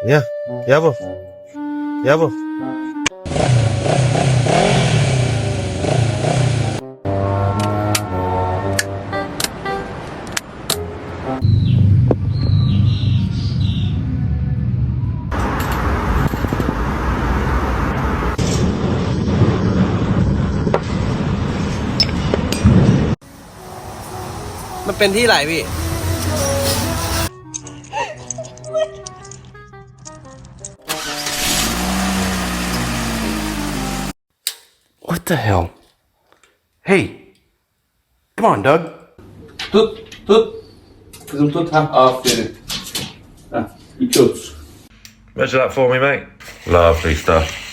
Ya, ya bu. Ya bu.มันเป็นที่ไหนพี่ What the hell? Hey, come on, Doug. Tut. Kızım tut. Ha, aferin. Ha, 2.30. Measure that for me, mate. Lovely stuff.